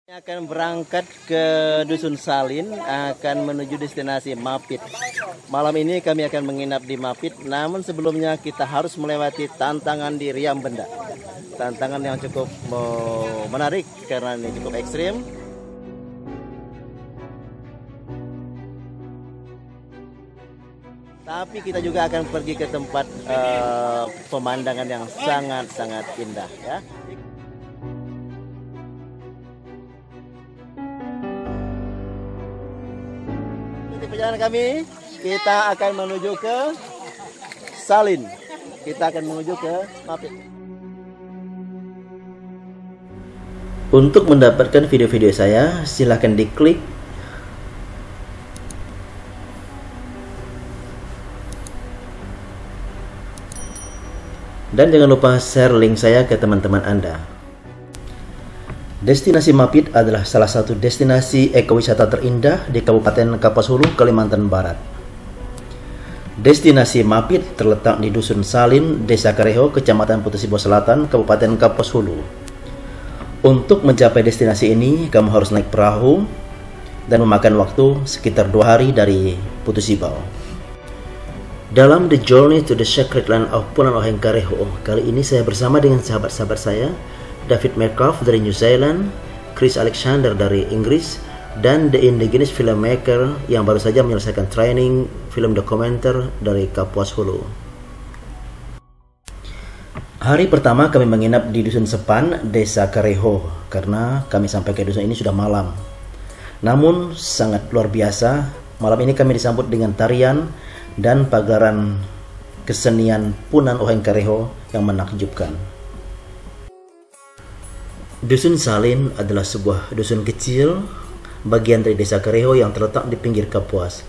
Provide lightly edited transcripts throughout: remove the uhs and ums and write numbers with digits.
Akan berangkat ke Dusun Salin, akan menuju destinasi Mapit. Malam ini kami akan menginap di Mapit, namun sebelumnya kita harus melewati tantangan di Riam Benda. Tantangan yang cukup menarik karena ini cukup ekstrim. Tapi kita juga akan pergi ke tempat pemandangan yang sangat-sangat indah, ya. Perjalanan kami, kita akan menuju ke Salin. Kita akan menuju ke Mapit. Untuk mendapatkan video-video saya, silahkan diklik dan jangan lupa share link saya ke teman-teman Anda. Destinasi Mapit adalah salah satu destinasi ekowisata terindah di Kabupaten Kapuas Hulu, Kalimantan Barat. Destinasi Mapit terletak di Dusun Salin, Desa Kareho, Kecamatan Putusibo Selatan, Kabupaten Kapuas Hulu. Untuk mencapai destinasi ini, kamu harus naik perahu dan memakan waktu sekitar 2 hari dari Putusibo. Dalam The Journey to the Sacred Land of Punan Oheng Kareho, kali ini saya bersama dengan sahabat-sahabat saya, David Metcalf dari New Zealand, Chris Alexander dari Inggris, dan The Indigenous Filmmaker yang baru saja menyelesaikan training film dokumenter dari Kapuas Hulu. Hari pertama kami menginap di Dusun Sepan, Desa Kareho, karena kami sampai ke dusun ini sudah malam. Namun sangat luar biasa, malam ini kami disambut dengan tarian dan pagelaran kesenian Punan Oheng Kareho yang menakjubkan. Dusun Salin adalah sebuah dusun kecil bagian dari Desa Kareho yang terletak di pinggir Kapuas.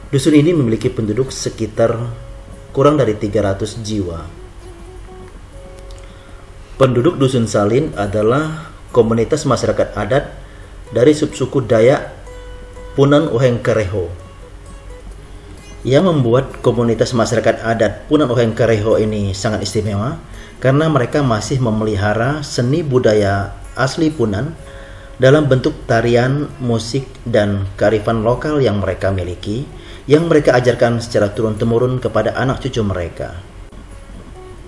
Dusun ini memiliki penduduk sekitar kurang dari 300 jiwa. Penduduk Dusun Salin adalah komunitas masyarakat adat dari subsuku Dayak Punan Oheng Kareho. Yang membuat komunitas masyarakat adat Punan Oheng Kareho ini sangat istimewa karena mereka masih memelihara seni budaya asli Punan dalam bentuk tarian, musik, dan kearifan lokal yang mereka miliki, yang mereka ajarkan secara turun-temurun kepada anak cucu mereka.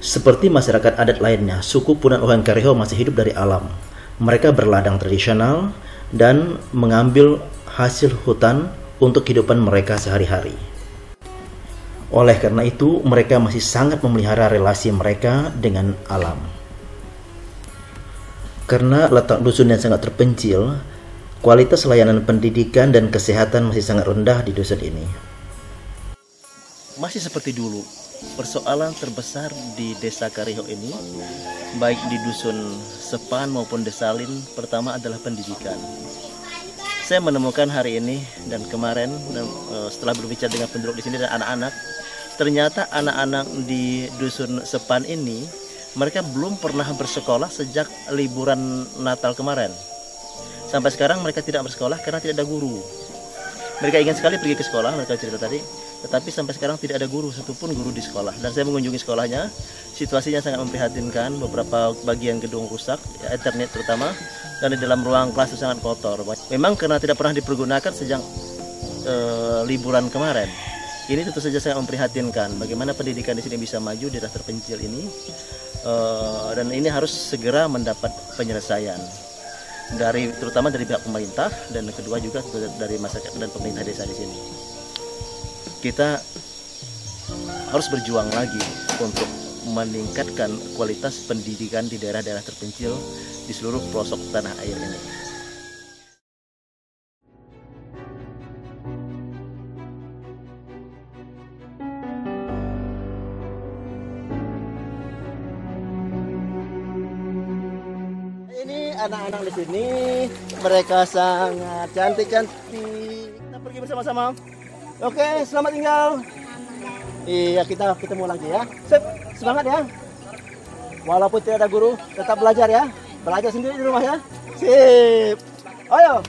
Seperti masyarakat adat lainnya, suku Punan Oheng Kareho masih hidup dari alam. Mereka berladang tradisional dan mengambil hasil hutan untuk kehidupan mereka sehari-hari. Oleh karena itu, mereka masih sangat memelihara relasi mereka dengan alam. Karena letak dusun yang sangat terpencil, kualitas layanan pendidikan dan kesehatan masih sangat rendah di dusun ini. Masih seperti dulu, persoalan terbesar di Desa Kareho ini, baik di Dusun Sepan maupun Desa Salin, pertama adalah pendidikan. Saya menemukan hari ini dan kemarin setelah berbicara dengan penduduk di sini dan anak-anak, ternyata anak-anak di Dusun Sepan ini mereka belum pernah bersekolah sejak liburan Natal kemarin. Sampai sekarang mereka tidak bersekolah karena tidak ada guru. Mereka ingin sekali pergi ke sekolah, mereka cerita tadi, tetapi sampai sekarang tidak ada guru, satupun guru di sekolah. Dan saya mengunjungi sekolahnya, situasinya sangat memprihatinkan. Beberapa bagian gedung rusak, internet terutama, dan di dalam ruang kelas itu sangat kotor. Memang karena tidak pernah dipergunakan sejak liburan kemarin. Ini tentu saja sangat memprihatinkan. Bagaimana pendidikan di sini bisa maju di daerah terpencil ini, dan ini harus segera mendapat penyelesaian terutama dari pihak pemerintah, dan kedua juga dari masyarakat dan pemerintah desa di sini. Kita harus berjuang lagi untuk meningkatkan kualitas pendidikan di daerah-daerah terpencil di seluruh pelosok tanah air ini. Ini anak-anak di sini, mereka sangat cantik-cantik. Kita pergi bersama-sama. Oke, selamat tinggal. Iya, kita ketemu lagi ya. Sip, semangat ya. Walaupun tidak ada guru, tetap belajar ya. Belajar sendiri di rumah ya. Sip. Ayo,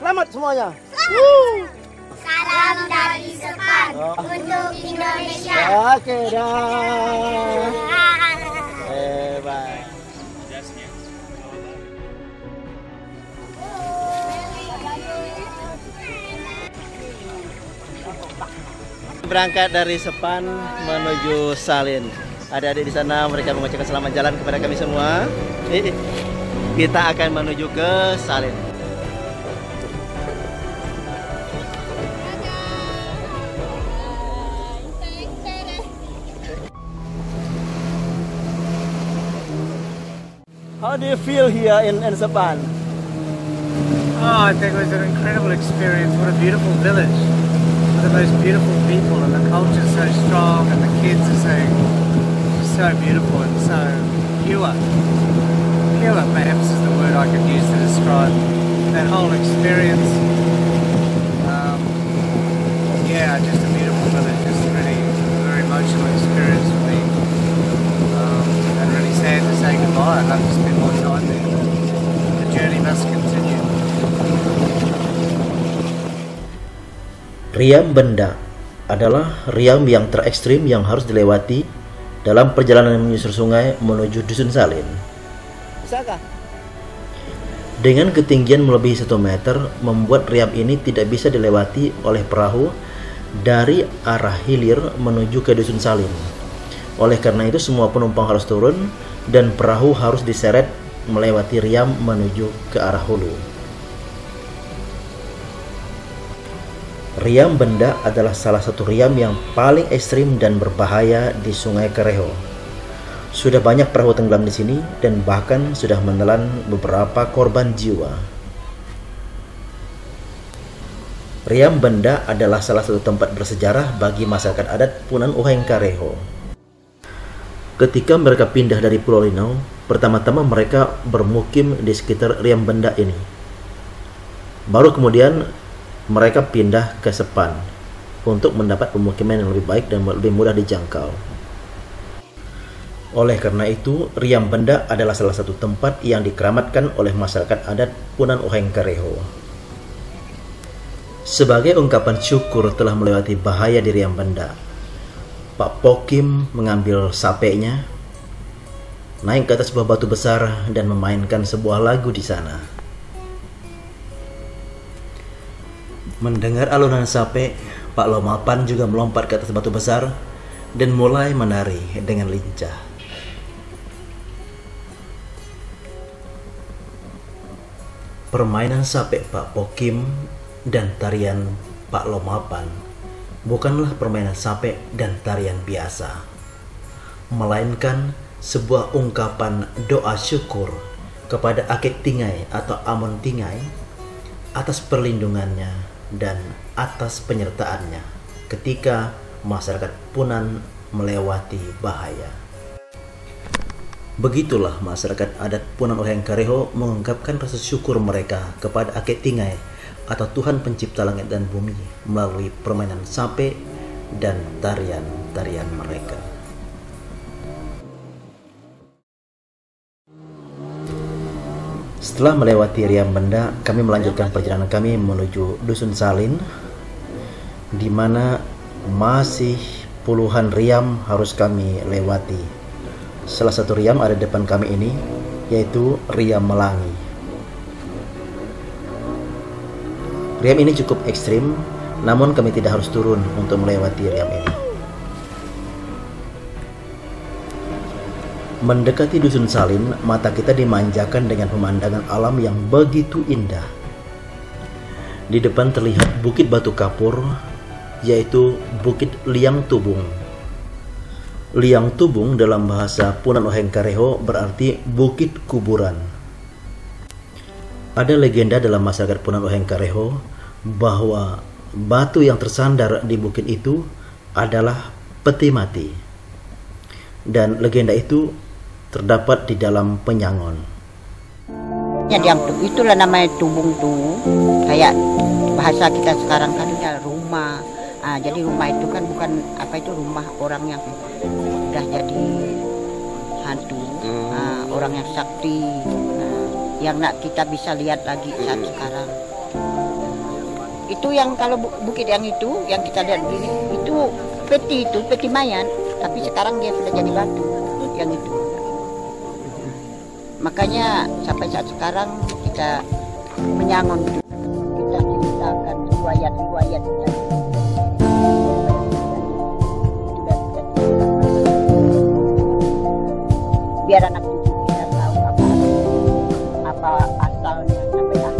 selamat semuanya. Salam dari Sepan untuk Indonesia. Oke, dah. Bye. Berangkat dari Sepan menuju Salin. Adik-adik di sana mereka mengucapkan selamat jalan kepada kami semua. Kita akan menuju ke Salin. How do you feel here in Sepan? Oh, I think it was an incredible experience. What a beautiful village. The most beautiful people, and the culture is so strong, and the kids are so beautiful and so pure. Pure perhaps is the word I could use to describe that whole experience. Yeah, just a beautiful village. It's really a very emotional experience for me, and really sad to say goodbye. I'd love to spend more time there. The journey must continue. Riam Benda adalah riam yang terekstrim yang harus dilewati dalam perjalanan menyusur sungai menuju Dusun Salin. Dengan ketinggian melebihi 1 meter, membuat riam ini tidak bisa dilewati oleh perahu dari arah hilir menuju ke Dusun Salin. Oleh karena itu semua penumpang harus turun dan perahu harus diseret melewati riam menuju ke arah hulu. Riam Benda adalah salah satu riam yang paling ekstrim dan berbahaya di Sungai Kareho. Sudah banyak perahu tenggelam di sini dan bahkan sudah menelan beberapa korban jiwa. Riam Benda adalah salah satu tempat bersejarah bagi masyarakat adat Punan Uheng Kareho. Ketika mereka pindah dari Pulau Linau, pertama-tama mereka bermukim di sekitar Riam Benda ini. Baru kemudian mereka pindah ke Sepan untuk mendapat pemukiman yang lebih baik dan lebih mudah dijangkau. Oleh karena itu, Riam Benda adalah salah satu tempat yang dikeramatkan oleh masyarakat adat Punan Uheng Kareho. Sebagai ungkapan syukur telah melewati bahaya di Riam Benda, Pak Pokim mengambil sapenya, naik ke atas sebuah batu besar dan memainkan sebuah lagu di sana. Mendengar alunan sape, Pak Lomapan juga melompat ke atas batu besar dan mulai menari dengan lincah. Permainan sape Pak Pokim dan tarian Pak Lomapan bukanlah permainan sape dan tarian biasa, melainkan sebuah ungkapan doa syukur kepada Akek Tingai atau Amon Tingai atas perlindungannya dan atas penyertaannya ketika masyarakat Punan melewati bahaya. Begitulah masyarakat adat Punan Uheng Kareho mengungkapkan rasa syukur mereka kepada Akek Tingai atau Tuhan pencipta langit dan bumi melalui permainan sape dan tarian-tarian mereka. Setelah melewati Riam Benda, kami melanjutkan perjalanan kami menuju Dusun Salin, di mana masih puluhan riam harus kami lewati. Salah satu riam ada di depan kami ini, yaitu Riam Melangi. Riam ini cukup ekstrim, namun kami tidak harus turun untuk melewati riam ini. Mendekati Dusun Salin, mata kita dimanjakan dengan pemandangan alam yang begitu indah. Di depan terlihat Bukit Batu Kapur, yaitu Bukit Liang Tubung. Liang Tubung dalam bahasa Punan Uheng Kareho berarti Bukit Kuburan. Ada legenda dalam masyarakat Punan Uheng Kareho bahwa batu yang tersandar di bukit itu adalah peti mati. Dan legenda itu terdapat di dalam penyangon. Ya, itulah namanya tubung tuh, kayak bahasa kita sekarang kan ya rumah. Jadi rumah itu kan bukan apa itu rumah orang yang udah jadi hantu, orang yang sakti, yang nak kita bisa lihat lagi saat sekarang. Itu yang kalau bukit yang itu yang kita lihat begini, itu peti mayat, tapi sekarang dia sudah jadi batu yang itu. Makanya sampai saat sekarang kita menyangon itu, kita ceritakan riwayat-riwayat. sampai lah.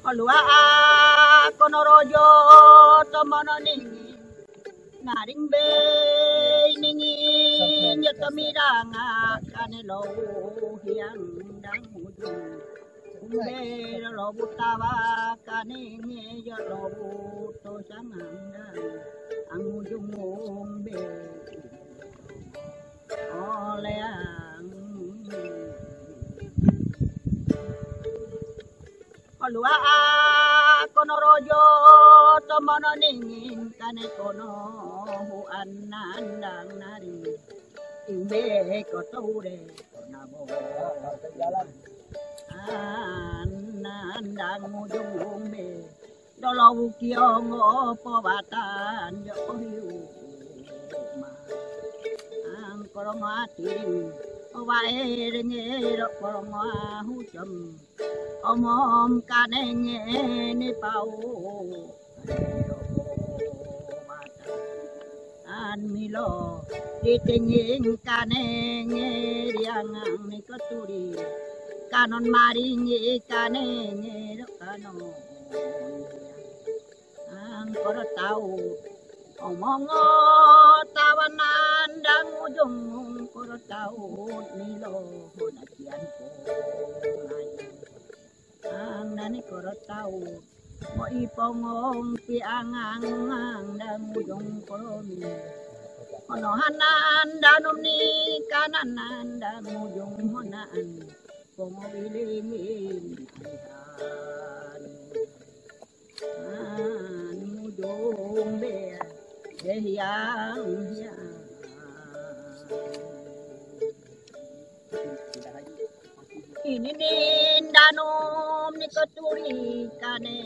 Olua kono rojo tomono ningin naring be ningin ya tomiranga kanelo hiang dang ujung be lo butawa kaninge ya lo buto sanganda ang ujung be oleang Olua kono rojo tomono ningin kane kono huan nandang nari imbe koture konabo nandang ujung be dolo kiong opo batan yo hiu ang korong ating wae ngero korong hujam omom kanenge ni pau an milo ditingin kanenge riangang ni keturi kanon maringi kanenge kanon ang koro tau omong tawanan dang ujung koro tau milo honakian ko ang nani koro tau mo ipongong piangang dang ujung koro mi ono hanan danom ni kananan dang ujung honaan pongo bilingin an ujung be hiang hiang ini danom ni keturi kane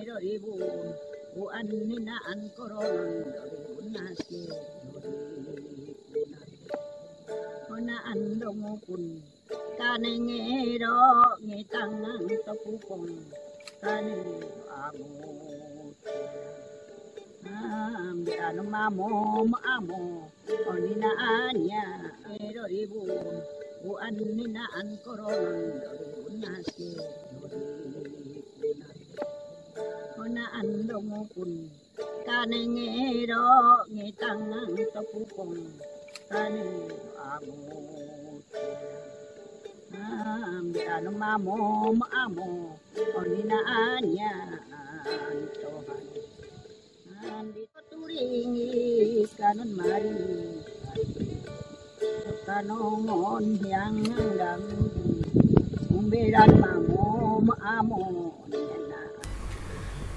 doribun buan ninaan koron doribun nasi honaan dongupun kane ngero ngitangang tepupong kane amut anu mamo amo oninaanya doribun buan ninaan koron nasi honaan dongupun kane ngero ngitangang tepupong kane amut anu mamo amo oninaanya Tuhan dituringi kanon mari kanomon yang dang umberan mamo amo.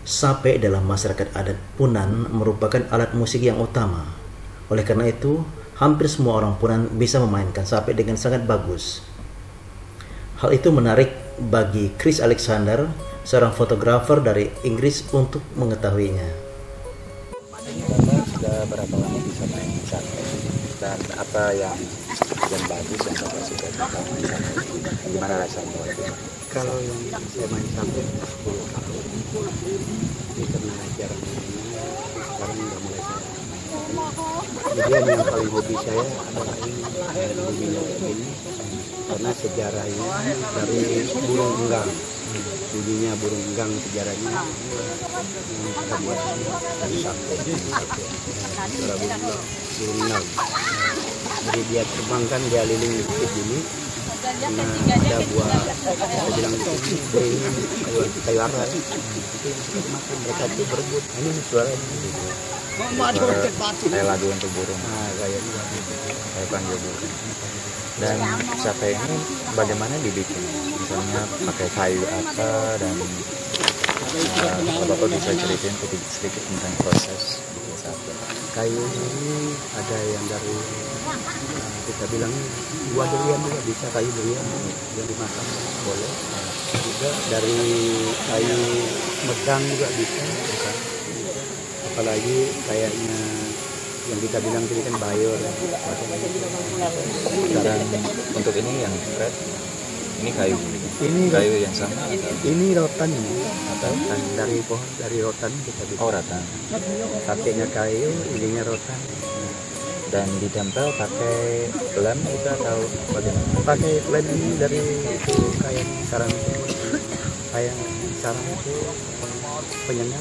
Sape dalam masyarakat adat Punan merupakan alat musik yang utama. Oleh karena itu, hampir semua orang Punan bisa memainkan sape dengan sangat bagus. Hal itu menarik bagi Chris Alexander, seorang fotografer dari Inggris, untuk mengetahuinya. Bapak sudah berapa lama bisa main sape? Dan apa yang bagus yang Bapak suka tentang main sape? Gimana rasanya waktu itu? Kalau yang saya main sape 10 tahun, jadi karena jarang mainnya, sekarang udah mulai saya main. Jadi yang paling hobi saya adalah ini, bunyinya ini, karena sejarahnya dari burung enggang. Bunyinya burung enggang, sejarahnya yang kita buat dari sape. Suara burung enggang. Jadi dia terbangkan, dia liling dikit gini. Nah, ada buah, kita bilang itu burung kayu arah. Itu yang suka dimakan, mereka itu berebut. Ini suaranya. Kayak lagu untuk burung. Nah, kayaknya Kayak panggil burung. Dan sape ini bagaimana dibikin? Misalnya pakai kayu apa, dan kalau Bapak bisa ceritain sedikit tentang proses bikin sape. kayu ini ada yang dari kita bilang buah durian juga bisa, kayu durian yang dimakan boleh. Juga dari kayu medang juga bisa. Apalagi kayaknya yang kita bilang tadi kan bayur. Sekarang untuk ini yang red, ini kayu. Ini kayu yang sama atau ini rotan ini. Rotan dari pohon, dari rotan kita bikin. oh rata? Pakainya kayu, ininya rotan. Dan ditempel pakai lem itu atau bagaimana? Pakai lem ini dari itu kayak sarang, kayak sarang itu penyengat.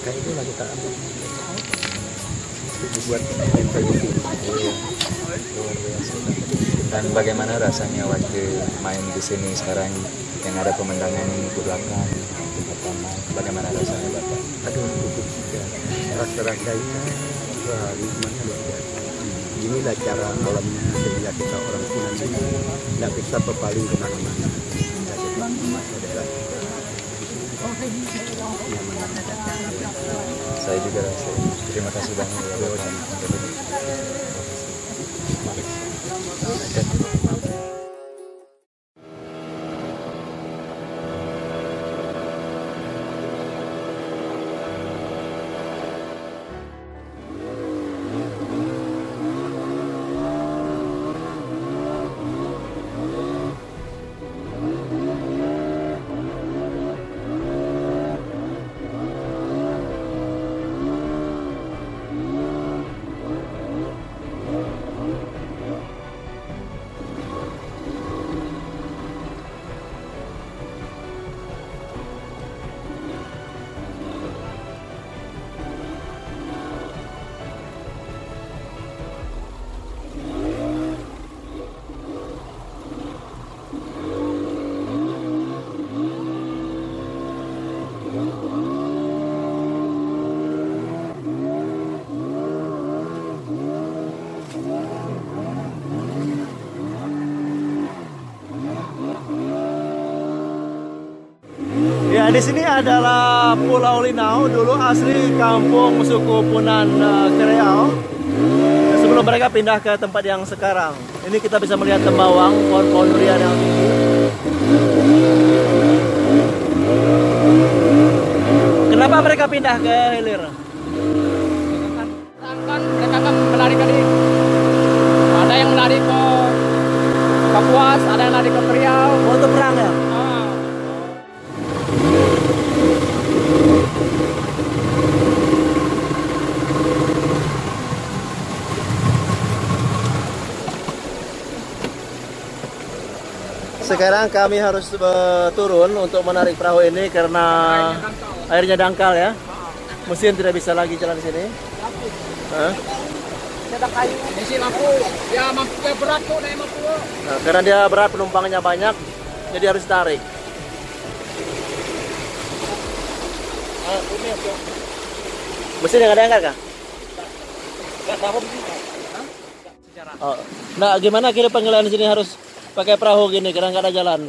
Kayak itu lagi tak ambil. Itu buat tempel itu. Iya, luar biasa. Dan bagaimana rasanya waktu main di sini sekarang yang ada pemandangan ke belakang, di pertama, bagaimana rasanya Bapak? Aduh, cukup juga. Rasa-rasanya, wah, gimana luar biasa. Inilah cara alamnya sehingga kita orang Punan ini tidak bisa berpaling kemana-mana. Jadi adalah Saya juga rasa. Terima kasih banyak ya Bapak. Ya, di sini adalah Pulau Linau, dulu asli kampung suku Punan Kereau. Sebelum mereka pindah ke tempat yang sekarang. Ini kita bisa melihat tembawang, pohon-pohon durian yang tinggi. Kenapa mereka pindah ke hilir? Mereka kan melarikan diri. Ada yang lari ke Kapuas, ada yang lari ke Riau. Untuk perang ya? Sekarang kami harus turun untuk menarik perahu ini karena airnya dangkal ya. Mesin tidak bisa lagi jalan di sini. Ada kayu. Isi lampu. Ya mampu berat tuh, naik mampu. Nah, karena dia berat, penumpangnya banyak, jadi harus tarik. Mesin yang ada angkat kah? Oh. Nah, gimana kira pengalian di sini harus pakai perahu gini karena nggak ada jalan?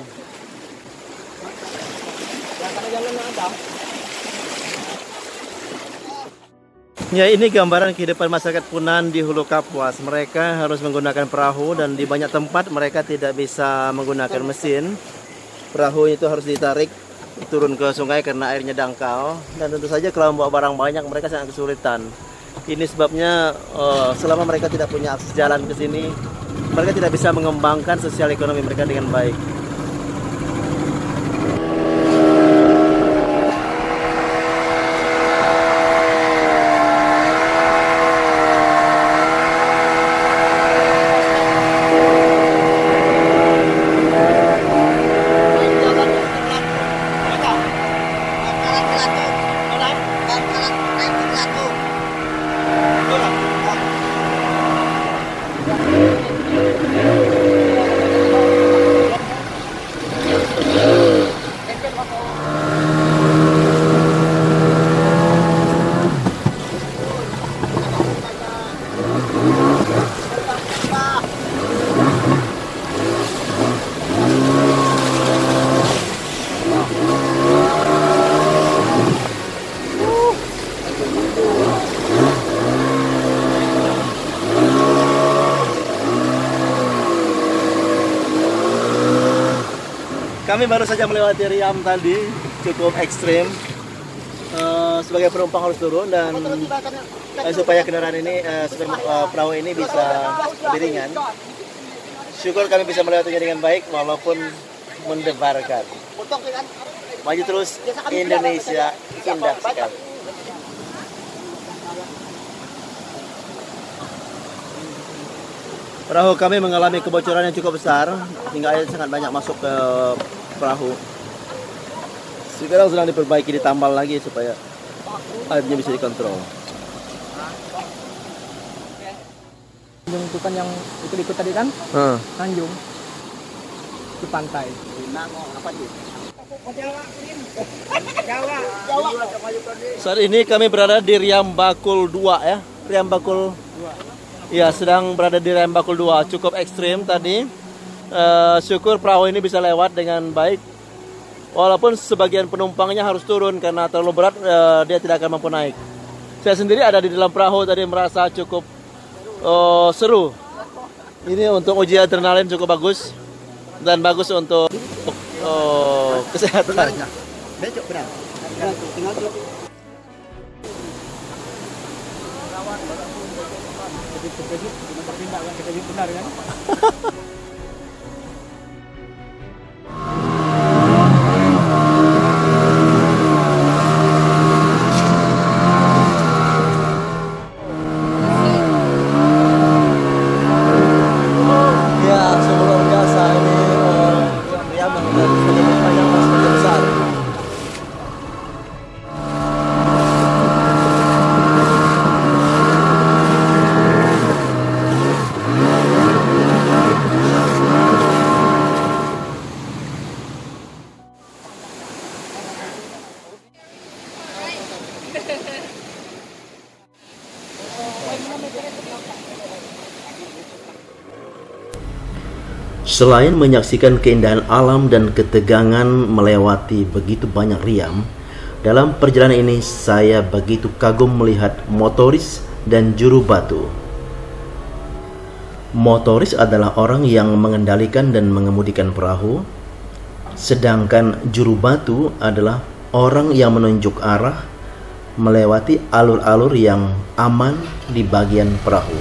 Ya, ini gambaran kehidupan masyarakat Punan di Hulu Kapuas. Mereka harus menggunakan perahu dan di banyak tempat mereka tidak bisa menggunakan mesin. Perahu itu harus ditarik turun ke sungai karena airnya dangkal. Dan tentu saja kalau membawa barang banyak mereka sangat kesulitan. Ini sebabnya selama mereka tidak punya akses jalan ke sini, mereka tidak bisa mengembangkan sosial ekonomi mereka dengan baik. Kami baru saja melewati Riam tadi, cukup ekstrim. Sebagai penumpang harus turun dan supaya kendaraan ini, perahu ini bisa lebih ringan. Syukur kami bisa melewatinya dengan baik, walaupun mendebarkan. Maju terus, Indonesia indah sekali. Perahu kami mengalami kebocoran yang cukup besar, hingga air sangat banyak masuk ke perahu. Sekarang sedang diperbaiki, ditambal lagi supaya airnya bisa dikontrol. Tanjung itu kan yang ikut-ikut tadi kan? Tanjung. Itu pantai. Saat ini kami berada di Riam Bakul 2 ya. Riam Bakul 2. Ya, sedang berada di Riam Bakul 2. Cukup ekstrim tadi. Syukur perahu ini bisa lewat dengan baik. Walaupun sebagian penumpangnya harus turun karena terlalu berat, dia tidak akan mampu naik. Saya sendiri ada di dalam perahu tadi, merasa cukup seru. Ini untuk uji adrenalin cukup bagus dan bagus untuk kesehatan. Selain menyaksikan keindahan alam dan ketegangan melewati begitu banyak riam, dalam perjalanan ini saya begitu kagum melihat motoris dan juru batu. Motoris adalah orang yang mengendalikan dan mengemudikan perahu, sedangkan juru batu adalah orang yang menunjuk arah melewati alur-alur yang aman di bagian perahu.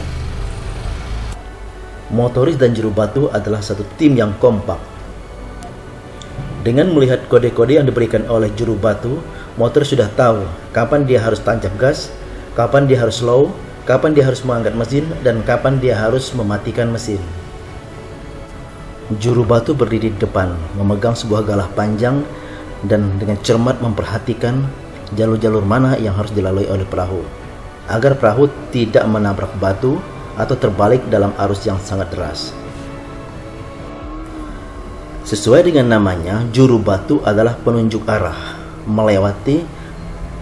Motoris dan juru batu adalah satu tim yang kompak. Dengan melihat kode-kode yang diberikan oleh juru batu, motoris sudah tahu kapan dia harus tancap gas, kapan dia harus slow, kapan dia harus mengangkat mesin, dan kapan dia harus mematikan mesin. Juru batu berdiri di depan, memegang sebuah galah panjang dan dengan cermat memperhatikan jalur-jalur mana yang harus dilalui oleh perahu, agar perahu tidak menabrak batu atau terbalik dalam arus yang sangat deras. Sesuai dengan namanya, juru batu adalah penunjuk arah, melewati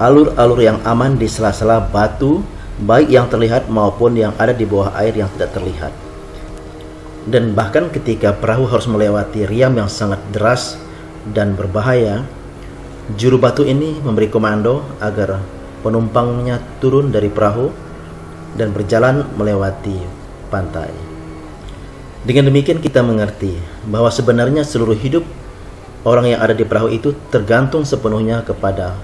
alur-alur yang aman di sela-sela batu, baik yang terlihat maupun yang ada di bawah air yang tidak terlihat. Dan bahkan ketika perahu harus melewati riam yang sangat deras dan berbahaya, juru batu ini memberi komando agar penumpangnya turun dari perahu dan berjalan melewati pantai. Dengan demikian kita mengerti bahwa sebenarnya seluruh hidup orang yang ada di perahu itu tergantung sepenuhnya kepada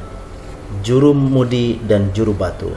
juru mudi dan juru batu.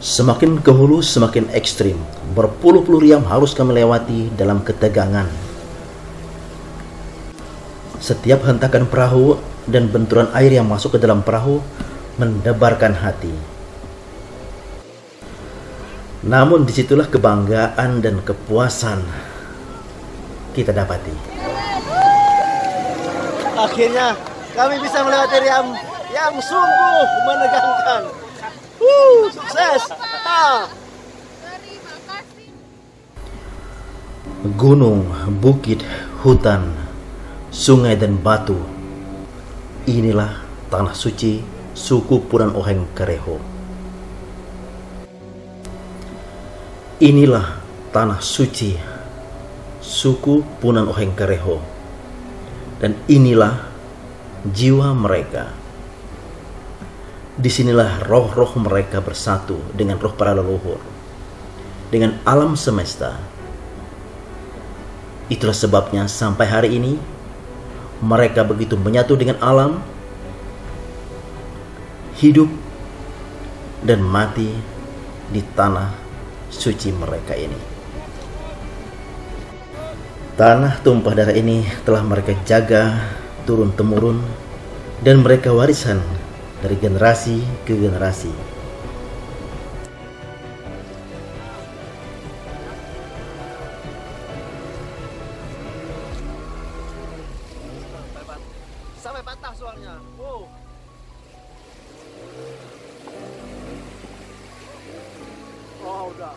Semakin ke hulu semakin ekstrim. berpuluh-puluh riam harus kami lewati dalam ketegangan. Setiap hentakan perahu dan benturan air yang masuk ke dalam perahu mendebarkan hati. Namun disitulah kebanggaan dan kepuasan kita dapati. Akhirnya kami bisa melewati riam yang sungguh menegangkan. Sukses! Gunung, bukit, hutan, sungai dan batu. Inilah tanah suci suku Punan Oheng Kareho. Inilah tanah suci suku Punan Oheng Kareho. Dan inilah jiwa mereka. Disinilah roh-roh mereka bersatu dengan roh para leluhur, dengan alam semesta. Itulah sebabnya sampai hari ini mereka begitu menyatu dengan alam, hidup dan mati di tanah suci mereka ini. Tanah tumpah darah ini telah mereka jaga turun-temurun dan mereka warisan dari generasi ke generasi. Sampai patah suaranya. Wow. Oh, udah.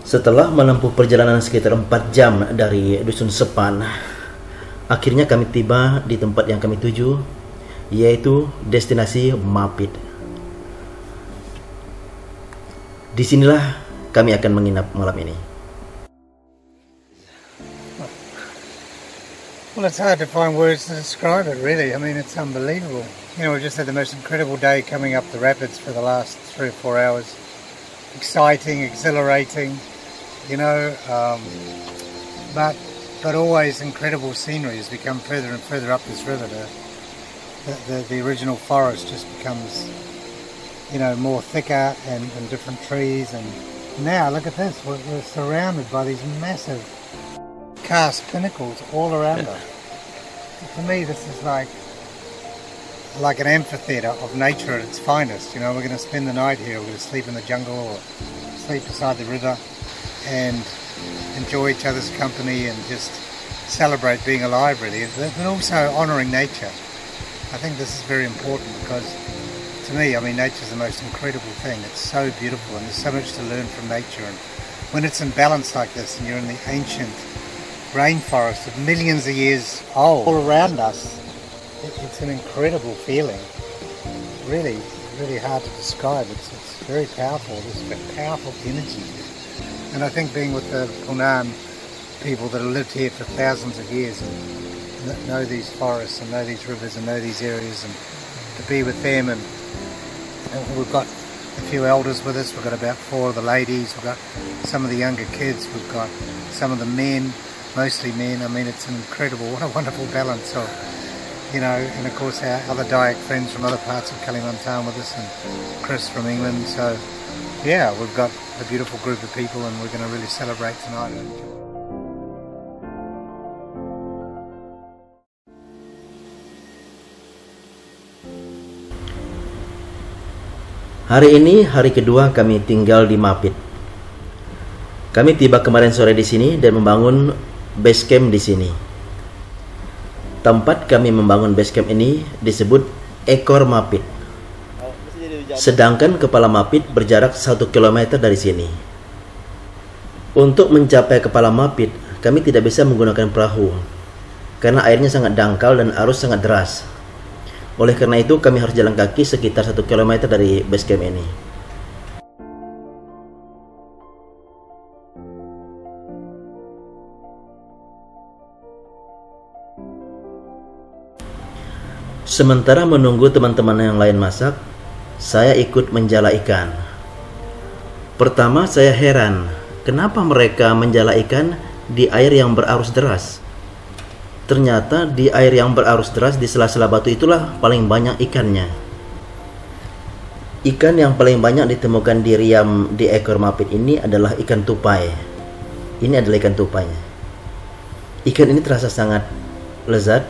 Setelah menempuh perjalanan sekitar 4 jam dari Dusun Sepan, akhirnya kami tiba di tempat yang kami tuju, yaitu destinasi Mapit. Disinilah kami akan menginap malam ini. Well, it's hard to find words to describe it, really. I mean, it's unbelievable. You know, we've just had the most incredible day coming up the rapids for the last 3 or 4 hours. Exciting, exhilarating, you know, but always incredible scenery as we come further and further up this river. The original forest just becomes, you know, more thicker and different trees. And now look at this, we're surrounded by these massive karst pinnacles all around us. To me, this is like an amphitheater of nature at its finest. You know, we're going to spend the night here, we're going to sleep in the jungle or sleep beside the river and enjoy each other's company and just celebrate being alive, really, but also honouring nature. I think this is very important because to me, I mean, nature is the most incredible thing. It's so beautiful and there's so much to learn from nature. And when it's in balance like this and you're in the ancient rainforest of millions of years old all around us, it's an incredible feeling. Really, really hard to describe. It's very powerful. There's a powerful energy. And I think being with the Punan people that have lived here for thousands of years and know these forests and know these rivers and know these areas, and to be with them, and we've got a few elders with us. We've got about 4 of the ladies. We've got some of the younger kids. We've got some of the men, mostly men. I mean, it's an incredible, what a wonderful balance of, you know, and of course our other Dayak friends from other parts of Kalimantan with us, and Chris from England. So yeah, we've got a beautiful group of people and we're going to really celebrate tonight and enjoy. Hari ini hari kedua kami tinggal di Mapit. Kami tiba kemarin sore di sini dan membangun base camp di sini. Tempat kami membangun base camp ini disebut Ekor Mapit. Sedangkan kepala Mapit berjarak 1 km dari sini. Untuk mencapai kepala Mapit, kami tidak bisa menggunakan perahu karena airnya sangat dangkal dan arus sangat deras. Oleh karena itu kami harus jalan kaki sekitar 1 km dari base camp ini. Sementara menunggu teman-teman yang lain masak, saya ikut menjala ikan. Pertama saya heran, kenapa mereka menjala ikan di air yang berarus deras? Ternyata di air yang berarus deras di sela-sela batu itulah paling banyak ikannya. Ikan yang paling banyak ditemukan di Riam di ekor mapit ini adalah ikan tupai. Ini adalah ikan tupainya. Ikan ini terasa sangat lezat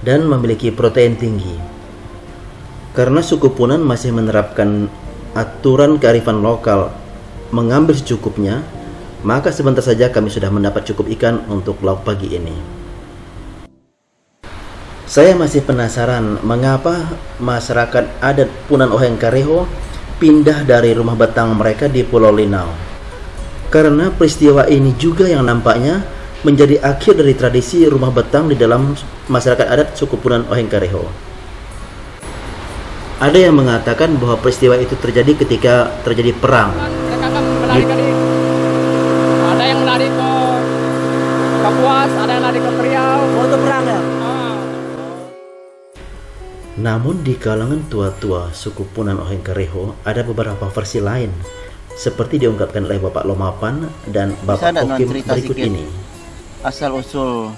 dan memiliki protein tinggi. Karena suku Punan masih menerapkan aturan kearifan lokal mengambil secukupnya, maka sebentar saja kami sudah mendapat cukup ikan untuk lauk pagi ini. Saya masih penasaran mengapa masyarakat adat Punan Oheng Kareho pindah dari rumah betang mereka di Pulau Linau. Karena peristiwa ini juga yang nampaknya menjadi akhir dari tradisi rumah betang di dalam masyarakat adat suku Punan Oheng Kareho. Ada yang mengatakan bahwa peristiwa itu terjadi ketika terjadi perang. Mereka akan melarikan diri. Ada yang lari ke Kapuas, ada yang lari ke Riau. Oh, itu perang ya? Ah. Namun di kalangan tua-tua suku Punan Oheng Kareho ada beberapa versi lain, seperti diungkapkan oleh Bapak Lomapan dan Bapak Okim berikut ini. Asal usul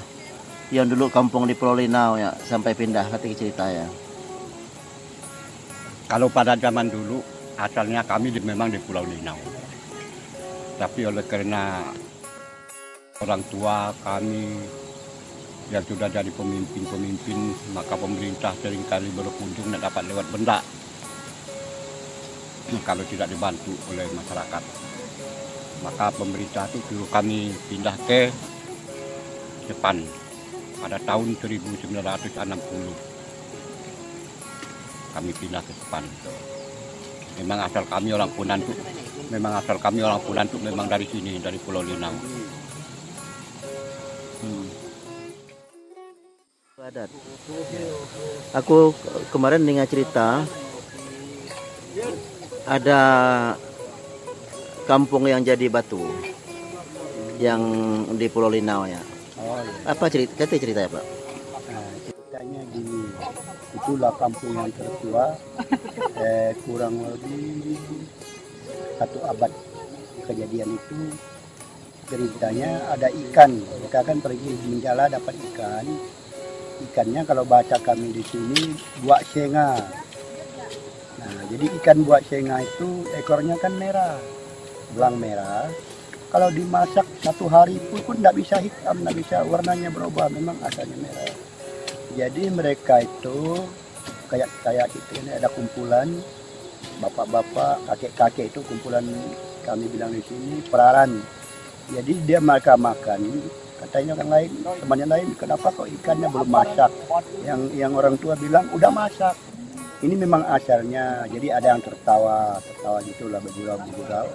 yang dulu kampung di Pulau Linau ya sampai pindah, nanti cerita ya. Kalau pada zaman dulu asalnya kami memang di Pulau Linau. Tapi oleh karena orang tua kami yang sudah jadi pemimpin-pemimpin, maka pemerintah seringkali berkunjung tidak dapat lewat benda kalau tidak dibantu oleh masyarakat. Maka pemerintah itu suruh kami pindah ke Sepan pada tahun 1960. Kami pindah ke Sepan. Memang asal kami orang Punan tuh, memang dari sini, dari Pulau Linau. Adat. Aku kemarin dengar cerita ada kampung yang jadi batu yang di Pulau Linau ya. Apa cerita ya Pak? Nah, ceritanya gini, itulah kampung yang tertua, kurang lebih 1 abad kejadian itu. Ceritanya ada ikan, mereka kan pergi menjala dapat ikan. Ikannya kalau baca kami di sini buak senga. Nah, jadi ikan buak senga itu ekornya kan merah, belang merah. Kalau dimasak 1 hari pun tidak bisa hitam, tidak bisa warnanya berubah, memang asalnya merah. Jadi mereka itu kayak gitu, ini ada kumpulan bapak-bapak, kakek-kakek itu kumpulan kami bilang di sini peraran. Jadi dia makan, katanya orang lain, temannya lain, kenapa kok ikannya belum masak? Yang orang tua bilang udah masak. Ini memang asalnya, jadi ada yang tertawa gitulah, bergurau-gurau.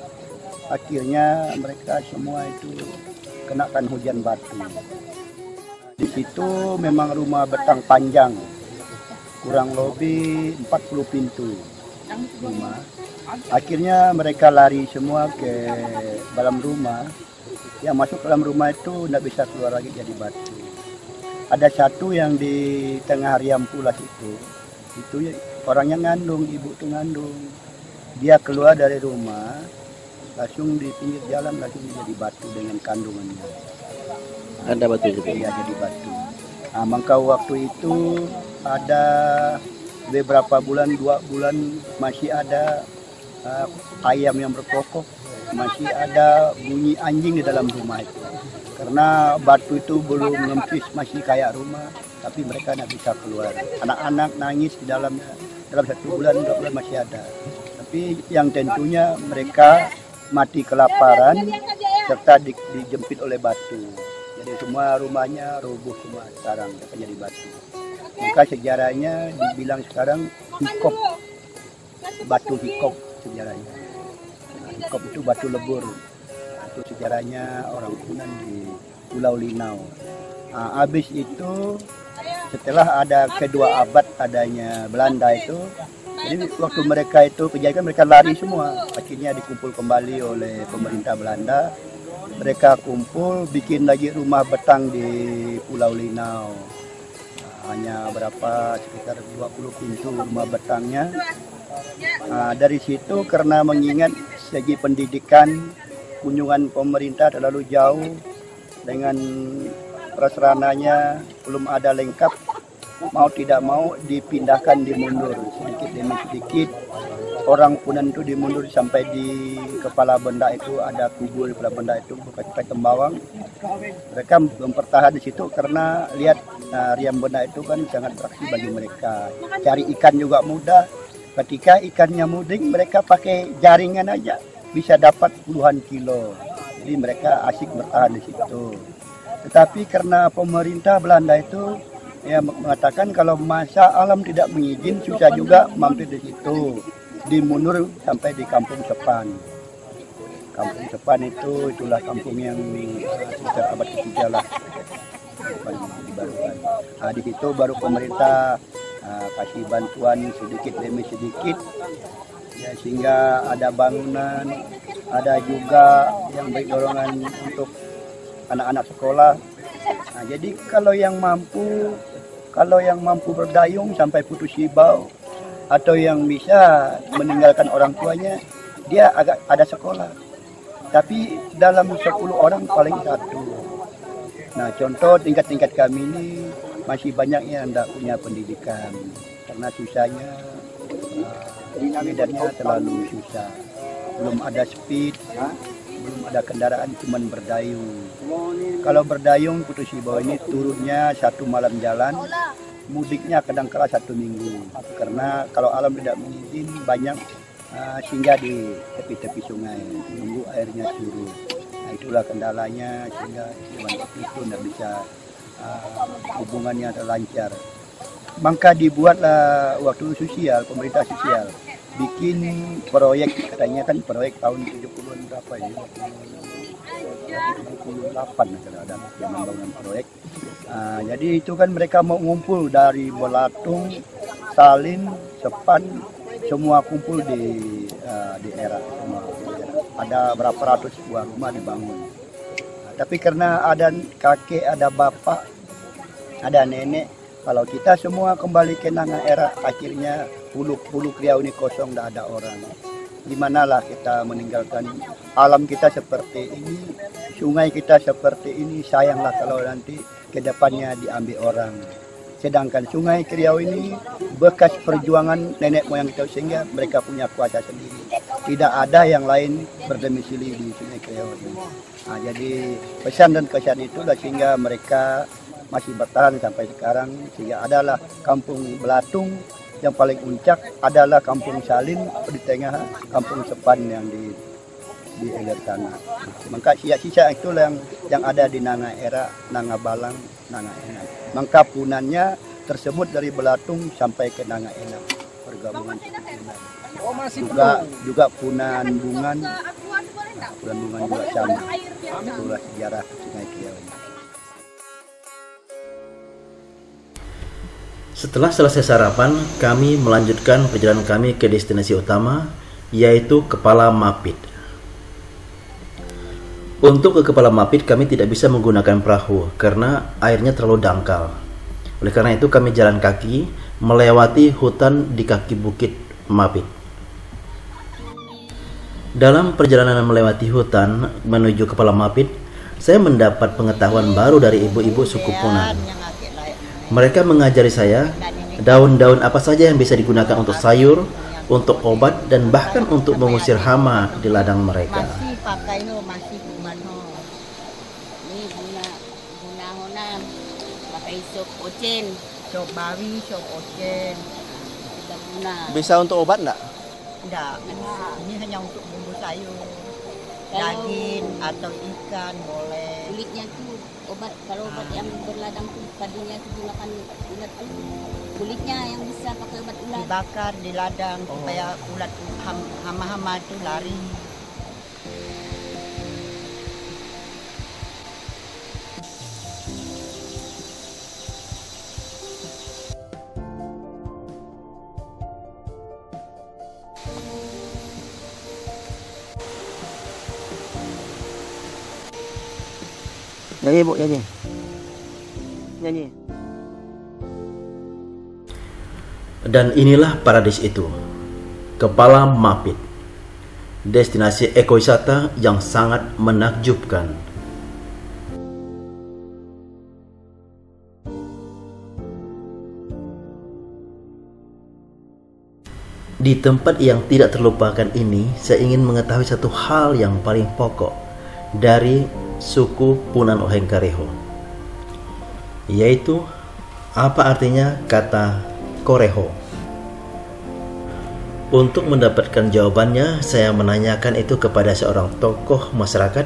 Akhirnya mereka semua itu kenakan hujan batu. Di situ memang rumah betang panjang, kurang lebih 40 pintu rumah. Akhirnya mereka lari semua ke dalam rumah. Yang masuk ke dalam rumah itu tidak bisa keluar lagi jadi batu. Ada satu yang di tengah Riam Pulas itu orangnya ngandung, ibu itu ngandung. Dia keluar dari rumah, langsung di pinggir jalan langsung jadi batu dengan kandungannya. Ada batu juga. Iya, jadi batu. Nah, maka waktu itu ada beberapa bulan, 2 bulan masih ada ayam yang berkokok, masih ada bunyi anjing di dalam rumah itu. Karena batu itu belum ngempis, masih kayak rumah, tapi mereka tidak bisa keluar. Anak-anak nangis di dalamnya, dalam 1 bulan, 2 bulan masih ada. Tapi yang tentunya mereka mati kelaparan serta dijempit oleh batu. Jadi semua rumahnya rubuh semua sekarang jadi batu. Maka sejarahnya dibilang sekarang hikop, batu hikop sejarahnya. Nah, hikop itu batu lebur. Itu sejarahnya orang Punan di Pulau Linau. Nah, habis itu setelah ada kedua abad adanya Belanda itu, jadi waktu mereka itu kejadian mereka lari semua. Akhirnya dikumpul kembali oleh pemerintah Belanda. Mereka kumpul bikin lagi rumah betang di Pulau Linau. Hanya berapa, sekitar 20 pintu rumah betangnya. Nah, dari situ karena mengingat segi pendidikan kunjungan pemerintah terlalu jauh dengan prasarananya belum ada lengkap, mau tidak mau dipindahkan, dimundur sedikit demi sedikit. Orang Punan itu dimundur sampai di kepala benda itu, ada kubur di kepala benda itu, bukan Tembawang. Mereka mempertahan di situ karena lihat riam benda itu kan sangat beraksi bagi mereka. Cari ikan juga mudah. Ketika ikannya muding, mereka pakai jaringan aja bisa dapat puluhan kilo. Jadi mereka asik bertahan di situ. Tetapi karena pemerintah Belanda itu ya mengatakan kalau masa alam tidak mengizinkan, susah juga mampir di situ. Dimundur sampai di Kampung Sepan. Kampung Sepan itulah kampung yang sekitar abad ke-3 lah. Dibarukan. Di situ baru pemerintah kasih bantuan sedikit demi sedikit, ya, sehingga ada bangunan, ada juga yang beri dorongan untuk anak-anak sekolah. Nah, jadi kalau yang mampu berdayung sampai putus ibau, atau yang bisa meninggalkan orang tuanya, dia agak ada sekolah. Tapi dalam 10 orang paling 1. Nah, contoh tingkat-tingkat kami ini masih banyak yang tidak punya pendidikan. Karena susahnya, medannya terlalu susah. Belum ada speed, belum ada kendaraan, cuman berdayung. Kalau berdayung putus ibau ini turunnya 1 malam jalan, mudiknya kadang-kala 1 minggu, karena kalau alam tidak mengizinkan banyak singgah di tepi-tepi sungai menunggu airnya surut. Nah, itulah kendalanya, sehingga zaman itu tidak bisa hubungannya terlancar. Maka dibuatlah waktu sosial, pemerintah sosial bikin proyek, katanya kan proyek tahun 70-an berapa ya, 78 ada yang membangun proyek. Jadi itu kan mereka mau ngumpul dari Belatung, Salin, Sepan, semua kumpul di daerah. Ada berapa ratus buah rumah dibangun. Tapi karena ada kakek, ada bapak, ada nenek, kalau kita semua kembali ke Nanga Era, akhirnya Pulau Kriau ini kosong, tidak ada orang. Dimanalah kita meninggalkan alam kita seperti ini, sungai kita seperti ini, sayanglah kalau nanti kedepannya diambil orang. Sedangkan Sungai Kriau ini bekas perjuangan nenek moyang kita, sehingga mereka punya kuasa sendiri. Tidak ada yang lain berdomisili di Sungai Kriau ini. Nah, jadi pesan dan kesan itulah sehingga mereka masih bertahan sampai sekarang. Sehingga adalah Kampung Belatung yang paling puncak, adalah Kampung Salin di tengah, Kampung Sepan yang di hilir sana. Maka sisa-sisa itulah yang ada di Nanga Era, Nanga Balang, Nanga Enak. Maka punannya tersebut dari Belatung sampai ke Nanga Enak, pergabungan punan. Juga punan bungan juga sama. Itulah sejarah Sungai Kriau ini. Setelah selesai sarapan, kami melanjutkan perjalanan kami ke destinasi utama, yaitu Kepala Mapit. Untuk ke Kepala Mapit kami tidak bisa menggunakan perahu karena airnya terlalu dangkal. Oleh karena itu kami jalan kaki melewati hutan di kaki bukit Mapit. Dalam perjalanan melewati hutan menuju Kepala Mapit, saya mendapat pengetahuan baru dari ibu-ibu suku Punan. Mereka mengajari saya daun-daun apa saja yang bisa digunakan untuk sayur, untuk obat, dan bahkan untuk mengusir hama di ladang mereka. Masih pakai masih kuman ini guna pakai sop ocen, sop bawi, sop ocen. Kita guna. Bisa untuk obat enggak? Enggak. Ini hanya untuk bumbu sayur, daging atau ikan boleh. Kulitnya tuh obat, kalau obat yang berladang tuh tadinya digunakan ulat tuh kulitnya yang bisa pakai obat ulat. Dibakar di ladang supaya ulat hama-hama itu lari. Nyanyi Bu, nyanyi. Nyanyi. Dan inilah paradis itu, Kepala Mapit, destinasi ekowisata yang sangat menakjubkan. Di tempat yang tidak terlupakan ini, saya ingin mengetahui satu hal yang paling pokok dari suku Punan Oheng Kareho, yaitu apa artinya kata Koreho. Untuk mendapatkan jawabannya, saya menanyakan itu kepada seorang tokoh masyarakat,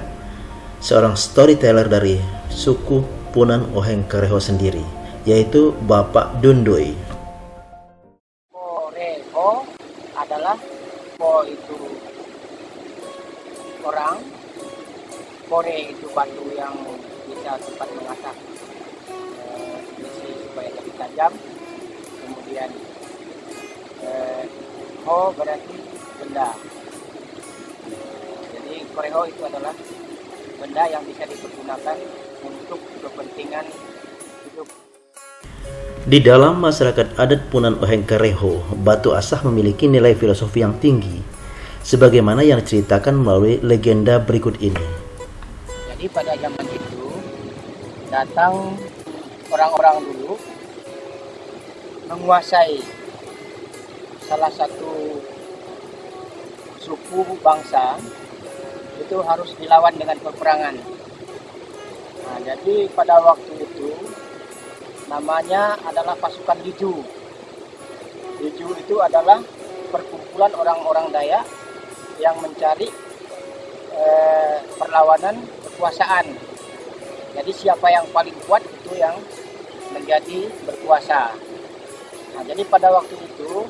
seorang storyteller dari suku Punan Oheng Kareho sendiri, yaitu Bapak Dundui. Koreho adalah ko itu orang, kore itu batu yang bisa cepat mengasah besi supaya lebih tajam. Kemudian ho berarti benda. Jadi koreho itu adalah benda yang bisa dipergunakan untuk kepentingan hidup. Di dalam masyarakat adat Punan Oheng Kareho, batu asah memiliki nilai filosofi yang tinggi, sebagaimana yang diceritakan melalui legenda berikut ini. Jadi pada zaman itu datang orang-orang dulu menguasai salah satu suku bangsa, itu harus dilawan dengan peperangan. Nah, jadi pada waktu itu namanya adalah pasukan Liju. Liju itu adalah perkumpulan orang-orang Dayak yang mencari perlawanan kekuasaan. Jadi siapa yang paling kuat itu yang menjadi berkuasa. Nah, jadi pada waktu itu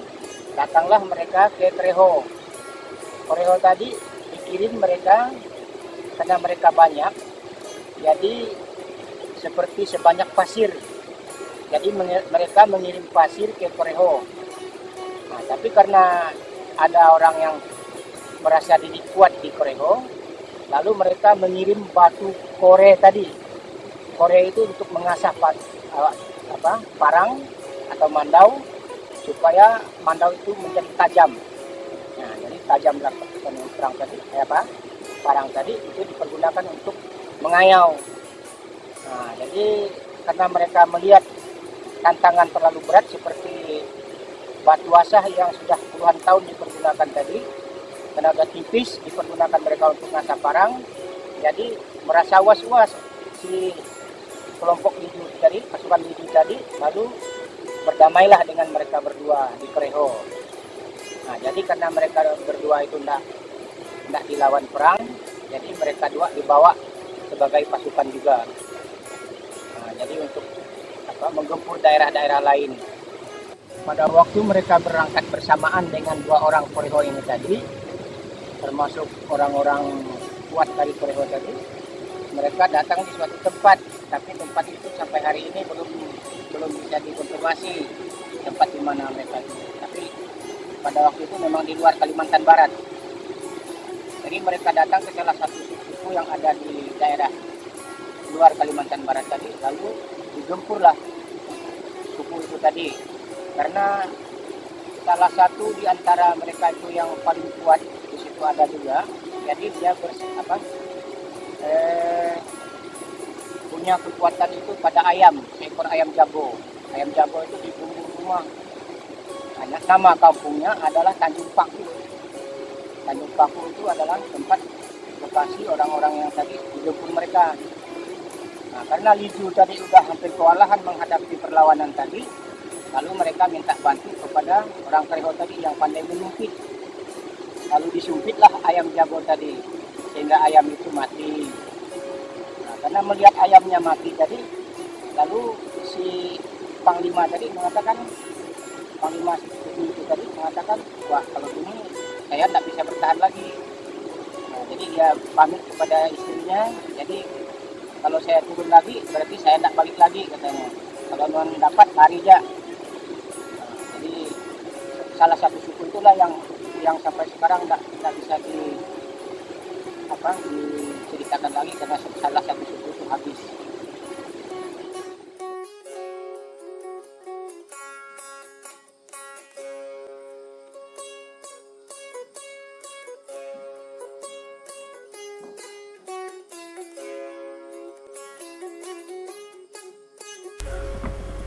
datanglah mereka ke Koreho. Koreho tadi dikirim mereka karena mereka banyak, jadi seperti sebanyak pasir. Jadi mereka mengirim pasir ke Koreho. Nah, tapi karena ada orang yang merasa diri kuat di Koreho, lalu mereka mengirim batu kore tadi. Kore itu untuk mengasah parang atau mandau supaya mandau itu menjadi tajam. Nah, jadi tajamlah parang tadi, parang tadi itu dipergunakan untuk mengayau. Nah, jadi karena mereka melihat tantangan terlalu berat seperti batu asah yang sudah puluhan tahun dipergunakan tadi, tenaga tipis dipergunakan mereka untuk mengasah parang, jadi merasa was-was si kelompok Liju tadi, pasukan Liju tadi, lalu berdamailah dengan mereka berdua di Koreho. Nah, jadi karena mereka berdua itu tidak dilawan perang, jadi mereka dua dibawa sebagai pasukan juga. Nah, jadi untuk menggempur daerah-daerah lain. Pada waktu mereka berangkat bersamaan dengan dua orang Koreho ini tadi, termasuk orang-orang kuat dari Koreho tadi, mereka datang di suatu tempat, tapi tempat itu sampai hari ini belum bisa dikonfirmasi tempat di mana mereka itu. Tapi pada waktu itu memang di luar Kalimantan Barat. Jadi mereka datang ke salah satu suku yang ada di daerah luar Kalimantan Barat tadi, lalu digempurlah suku itu tadi, karena salah satu di antara mereka itu yang paling kuat di situ ada juga, jadi dia punya kekuatan itu pada ayam, seekor ayam jago. Ayam jago itu di rumah. Nama kampungnya adalah Tanjung Paku. Tanjung Paku itu adalah tempat lokasi orang-orang yang tadi digempur mereka. Nah, karena Liju tadi sudah hampir kewalahan menghadapi perlawanan tadi, lalu mereka minta bantu kepada orang Koreho tadi yang pandai menyumpit. Lalu disumpitlah ayam jago tadi, sehingga ayam itu mati. Nah, karena melihat ayamnya mati tadi, lalu si Panglima tadi mengatakan, Panglima itu tadi mengatakan, wah kalau ini saya tidak bisa bertahan lagi. Nah, jadi dia pamit kepada istrinya, jadi kalau saya turun lagi, berarti saya tidak balik lagi katanya. Kalau non dapat, lari aja. Nah, jadi salah satu suku itulah yang sampai sekarang tidak bisa diceritakan lagi karena salah satu suku itu habis.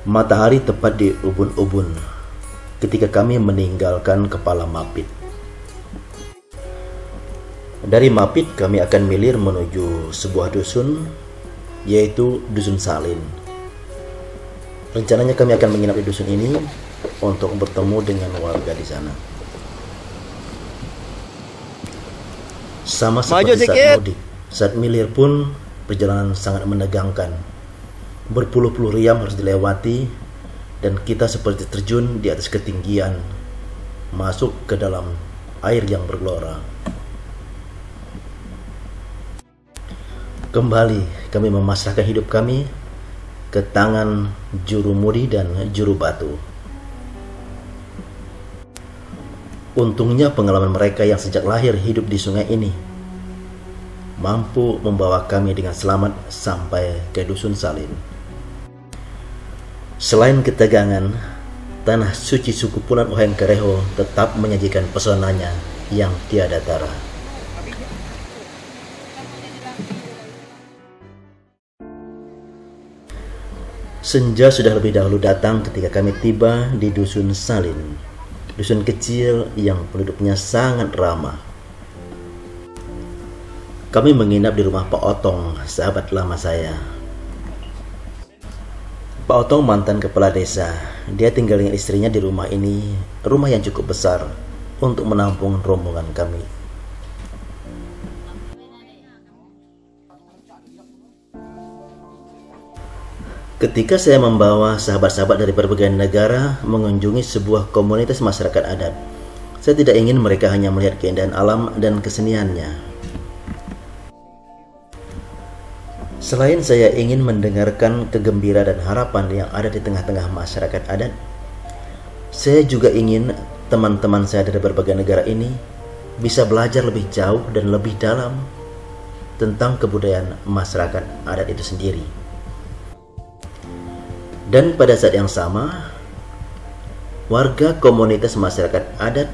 Matahari tepat di ubun-ubun. ketika kami meninggalkan Kepala Mapit. Dari Mapit kami akan milir menuju sebuah dusun, yaitu Dusun Salin. Rencananya kami akan menginap di dusun ini untuk bertemu dengan warga di sana. Sama seperti saat mudik, saat milir pun perjalanan sangat menegangkan. Berpuluh-puluh riam harus dilewati dan kita seperti terjun di atas ketinggian, masuk ke dalam air yang bergelora. Kembali kami memasrahkan hidup kami ke tangan juru mudi dan juru batu. Untungnya pengalaman mereka yang sejak lahir hidup di sungai ini mampu membawa kami dengan selamat sampai ke Dusun Salin. Selain ketegangan, tanah suci suku Punan Oheng Kareho tetap menyajikan pesonanya yang tiada tara. Senja sudah lebih dahulu datang ketika kami tiba di Dusun Salin, dusun kecil yang penduduknya sangat ramah. Kami menginap di rumah Pak Otong, sahabat lama saya. Pak Otong mantan kepala desa. Dia tinggal dengan istrinya di rumah ini, rumah yang cukup besar untuk menampung rombongan kami. Ketika saya membawa sahabat-sahabat dari berbagai negara mengunjungi sebuah komunitas masyarakat adat, saya tidak ingin mereka hanya melihat keindahan alam dan keseniannya. Selain saya ingin mendengarkan kegembiraan dan harapan yang ada di tengah-tengah masyarakat adat, saya juga ingin teman-teman saya dari berbagai negara ini bisa belajar lebih jauh dan lebih dalam tentang kebudayaan masyarakat adat itu sendiri. Dan pada saat yang sama, warga komunitas masyarakat adat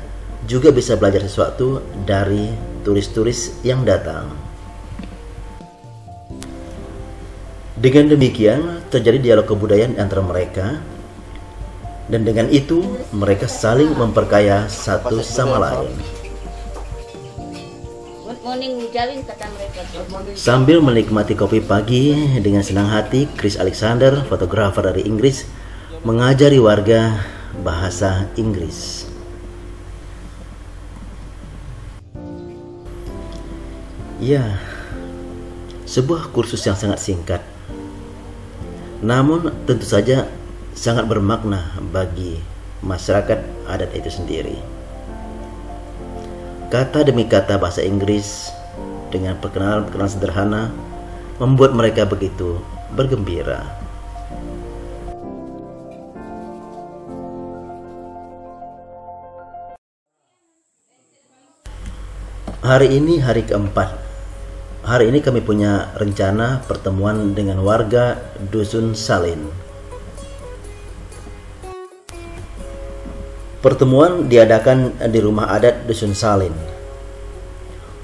juga bisa belajar sesuatu dari turis-turis yang datang. Dengan demikian, terjadi dialog kebudayaan antara mereka, dan dengan itu mereka saling memperkaya satu sama lain. Sambil menikmati kopi pagi dengan senang hati, Chris Alexander, fotografer dari Inggris, mengajari warga bahasa Inggris. Ya, sebuah kursus yang sangat singkat, namun tentu saja sangat bermakna bagi masyarakat adat itu sendiri. Kata demi kata bahasa Inggris dengan perkenalan sederhana membuat mereka begitu bergembira. Hari ini hari keempat. Hari ini kami punya rencana pertemuan dengan warga Dusun Salin. Pertemuan diadakan di rumah adat Dusun Salin.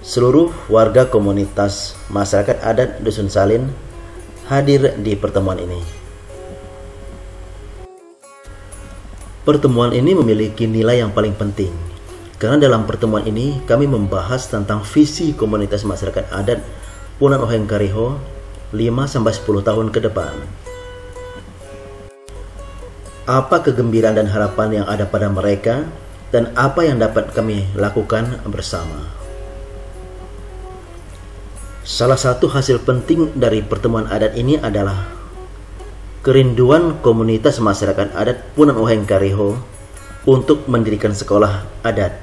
Seluruh warga komunitas masyarakat adat Dusun Salin hadir di pertemuan ini. Pertemuan ini memiliki nilai yang paling penting, karena dalam pertemuan ini kami membahas tentang visi komunitas masyarakat adat Punan Oheng Kareho 5-10 tahun ke depan. Apa kegembiraan dan harapan yang ada pada mereka, dan apa yang dapat kami lakukan bersama. Salah satu hasil penting dari pertemuan adat ini adalah kerinduan komunitas masyarakat adat Punan Oheng Kareho untuk mendirikan sekolah adat.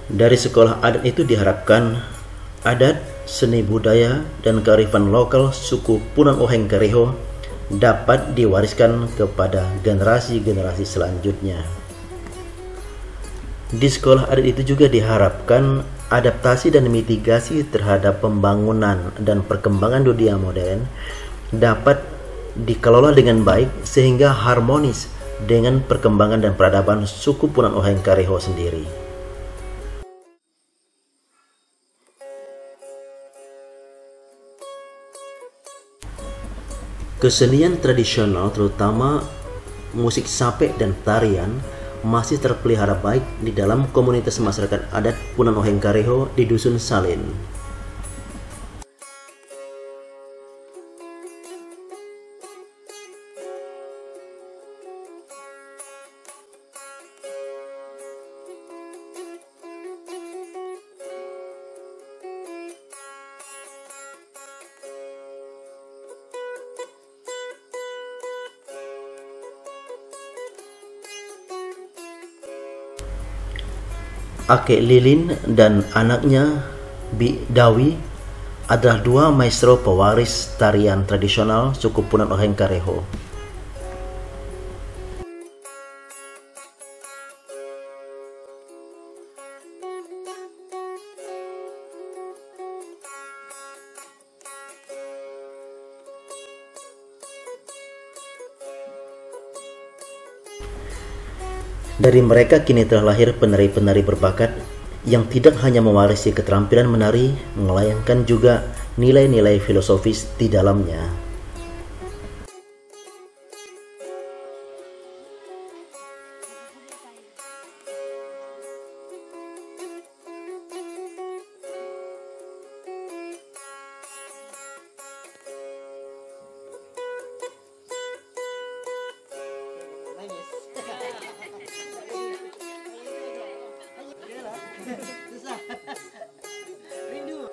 Dari sekolah adat itu diharapkan adat, seni budaya, dan kearifan lokal suku Punan Oheng Kareho dapat diwariskan kepada generasi-generasi selanjutnya. Di sekolah adat itu juga diharapkan adaptasi dan mitigasi terhadap pembangunan dan perkembangan dunia modern dapat dikelola dengan baik sehingga harmonis dengan perkembangan dan peradaban suku Punan Oheng Kareho sendiri. Kesenian tradisional, terutama musik sape dan tarian masih terpelihara baik di dalam komunitas masyarakat adat Punan Oheng Kareho di Dusun Salin. Ake Lilin dan anaknya Bi Dawi adalah dua maestro pewaris tarian tradisional suku Punan Oheng Kareho. Dari mereka kini telah lahir penari-penari berbakat yang tidak hanya mewarisi keterampilan menari, melainkan juga nilai-nilai filosofis di dalamnya.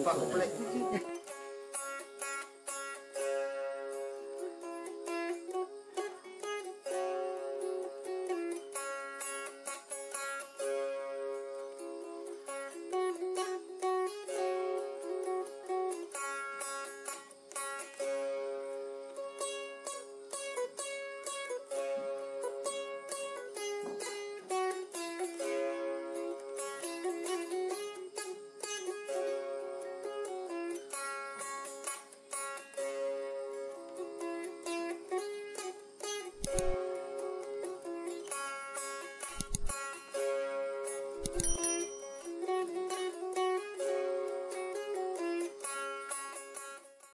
Pak komplek.